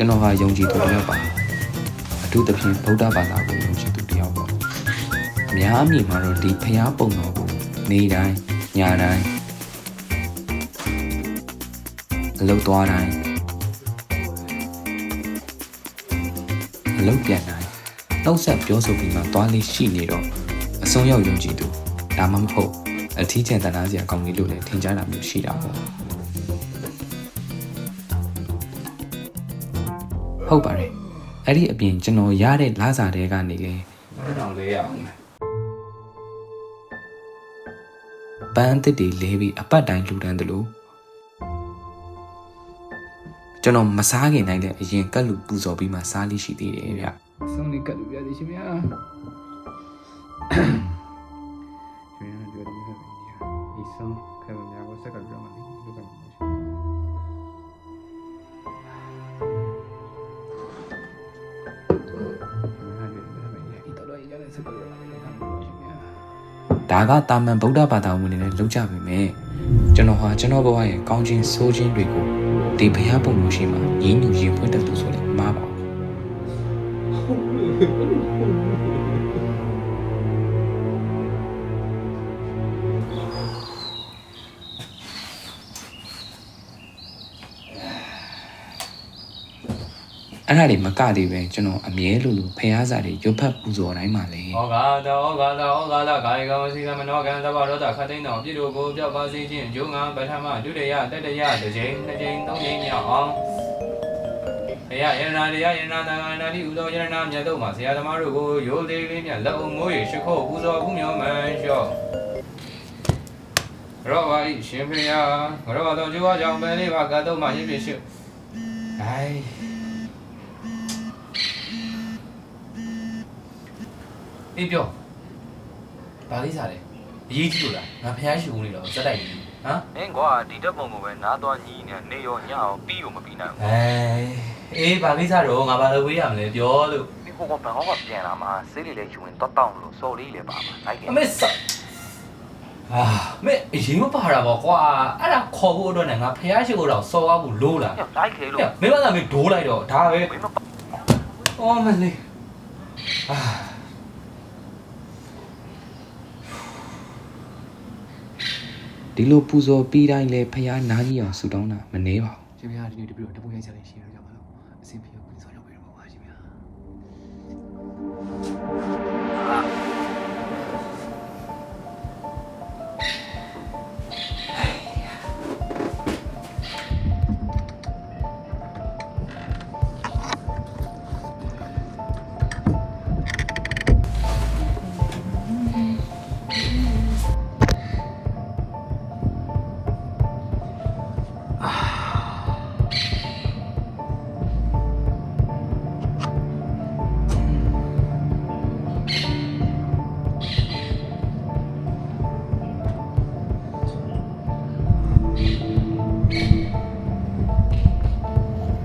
ကျွန်တော်ဟာယုံကြည်သူတစ်ယောက်ပါအထူးသဖြင့်ဗုဒ္ဓဘာသာကိုယုံကြည်သူတစ်ယောက်ပေါ့အများအမြင်မှာတော့ဒီဖျားပုံတော်ကိုနေတိုင်းညတိုင်းအလုပ်သွားတိုင်းအလုပ်ပြန်တိုင်းနှုတ်ဆက်ပြောဆိုပြီးမှသွားလေးရှိနေတော့အစွန်းရောက်ယုံကြည်သူဒါမှမဟုတ်အထီးကျန်တနာစရာကောင်းကြီးလို့လည်းထင်ကြတာမျိုးရှိတာပေါ့ဟုတ်ပါတယ်အဲ့ဒီအပြင်ကျွန်တော်ရတဲ့လစာတွေကနေလေ1400အောင်ပန်းတစ်တွေလဲပြီးအပတ်တိုင်းလှူဒန်းတယ်လို့ကျွန်တော်မစားခင်နိုင်တဲ့အရင်ကတ်လူပူဇော်ပြီးမှစားလိရှိသေးတယ်ဗျဆုံးနေကတ်လူပြသေးရှင်ဗျာကျွန်တော်ပြောတယ်ဒီဆုံးခဲမများကိုစက်ကပြောမှလေလူကမရှိဒါကတာမန်ဗုဒ္ဓဘာသာဝင်တွေနဲ့လောက်ကြပြီမဲ့ကျွန်တော်ဟာကျွန်တော်ဘဝရဲ့ကောင်းခြင်းဆိုးခြင်းတွေကိုဒီဘုရားပုံလို့ရှိမှညီးညူရင်ဖွင့်တတ်သူဆိုလည်းမှားပါအဲ့ဒါတွေမကသေးပဲကျွန်တော်အမြဲလိုလိုဖျားစာတွေရွတ်ဖတ်ပူဇော်တိုင်းမှာလေဩဃာတောဂါကာယကဝစီကမနောကံသဘာဝရတခတ်သိန်းတော်ပြည့်တို့ကိုပြောက်ပါစေခြင်းဂျုံငါပထမဒုတိယတတိယတစ်ချိန်နှစ်ချိန်သုံးချိန်မြောက်အောင်ဘုရားယန္နာတရားယန္နာတန်ခါနာတိဥသောယန္နာမြတ်တို့မှာဆရာသမားတို့ကိုရိုးသေးလေးမြတ်လက်အုံမိုး၍ရှိခိုးပူဇော်ဥမျိုးမှန်လျှော့ရောပါဤရှင်ဖေယရောပါတော်ကျိုးအကြောင်းပဲလေးပါကတ်တော့မှရပြည့်ရှိဟိုင်းအေးပြောဘာလိစားလဲအရေးကြီးလို့လားငါဖျားရှိဦးနေတော့စက်တိုက်နေဟမ်မင်းကွာဒီတက်ပုံကိုပဲနားသွားညီးနေရောညအောင်ပြီးကိုမပြီးနိုင်ဘူးအေးဘာလိစားတော့ငါဘာလုပ်ဝေးရမလဲပြောလို့ဒီဟိုကဘန်ဟောကပြန်လာမှာဆေးလေးလေးယူရင်တော့တောင်းလို့စော်လေးလေးပါမှာလိုက်ခဲ့အမေစမေအရင်မပါတာပေါ့ကွာအဲ့ဒါခေါ်ဖို့အတွက်နဲ့ငါဖျားရှိဖို့တော့စော်ကားဖို့လိုးလားလိုက်ခဲ့လို့မင်းကလည်းဒိုးလိုက်တော့ဒါပဲအော်မလေးဒီလိုပူဇော်ပြီးတိုင်းလဲဖျားနားကြီးအောင်ဆူတောင်းတာမနှဲပါဘူးရှင်ဗျာဒီနေ့တပြည့်တော့တပုတ်ရိုက်ချလိုက်ရှင်ရကြပါလို့အဆင်ပြေကိုစောရောက်ပြီတော့ပါရှင်ဗျာ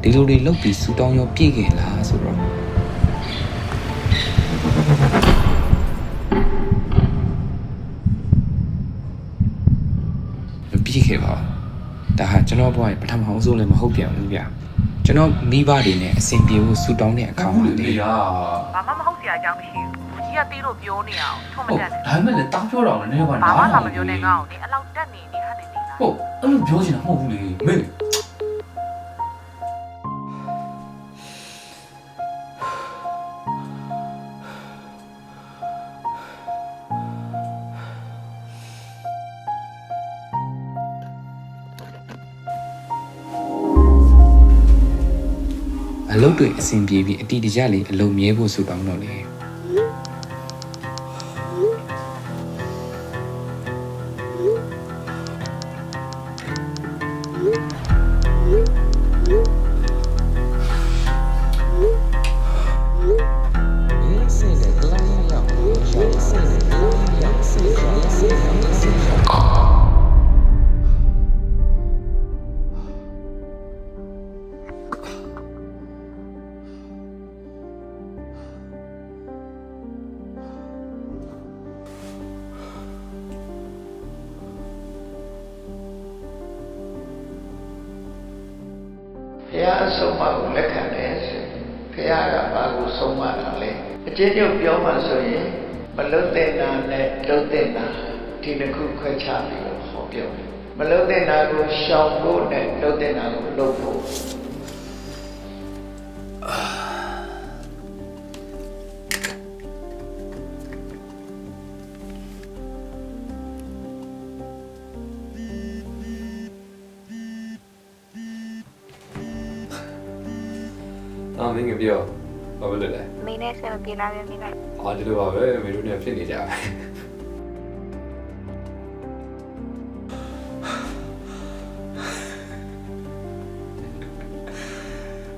ဒီလိုတွေလုပ်ပြီးဆူတောင်းရောပြည့်ခဲ့လားဆိုတော့မပြည့်ခဲ့ပါဘူးဒါဟာကျွန်တော်ဘဝရဲ့ပထမအောင်ဆုံးလည်းမဟုတ်ပြန်ဘူးဗျကျွန်တော်မိဘတွေနဲ့အဆင်ပြေဖို့ဆူတောင်းတဲ့အခါမှာလေဘာမှမဟုတ်စရာအကြောင်းမရှိဘူးကြီးကတေးလို့ပြောနေအောင်ထုံးမတက်ဒါပေမဲ့လည်းတားပြောတော့လည်းနည်းပါဘာမှမပြောနဲ့ငါ့ကိုနေအလောက်တက်နေနေဟာနေနေလားဟုတ်အဲ့လိုပြောချင်တာမဟုတ်ဘူးလေမေအလုပ်တွေအဆင်ပြေပြီးအတီးတကျလေးအလုပ်မြဲဖို့ဆူတောင်းတော့လေ တရားအဆုံးအမကိုလက်ခံတယ်ဆိုဘုရားကဘာကိုဆုံးမတာလဲအကျဉ်းချုပ်ပြောမှဆိုရင်မလုတ်တဲ့နာနဲ့လုတ်တဲ့နာဒီနှစ်ခုခွဲခြားပြီးတော့ဟောပြောတယ်မလုတ်တဲ့နာကိုရှောင်ဖို့နဲ့လုတ်တဲ့နာကိုလုတ်ဖို့啊，没给标，我不来了。没那什么别那边没来。啊，这个话呗，没中间骗你家。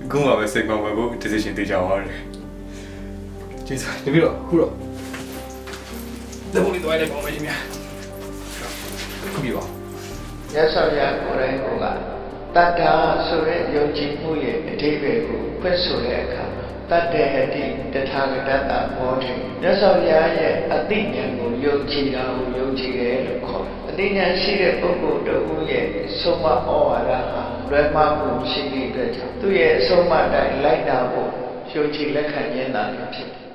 公话呗，谁讲话不？这是先对讲话的。这次你别了，哭了。再帮你多一点帮我行不行？哭比吧。မြတ်စွာဘုရားကိုယ်တိုင်ကတတ္ထာဆိုတဲ့ယုံကြည်မှုရဲ့အဓိပ္ပာယ်ကိုဖွင့်ဆိုတဲ့အခါမှာတတ္တေဟတိတထာဂတတဘောဓိမြတ်စွာဘုရားရဲ့အသိဉာဏ်ကိုယုံကြည်တာကိုယုံကြည်တယ်လို့ခေါ်တယ်။အသိဉာဏ်ရှိတဲ့ပုဂ္ဂိုလ်တစ်ဦးရဲ့ဆုံးမဩဝါဒဟာလွယ်မှားမှုရှိတဲ့အတွက်ကြောင့်သူ့ရဲ့အဆုံးအမတိုင်းလိုက်နာဖို့ယုံကြည်လက်ခံခြင်းသာဖြစ်တယ်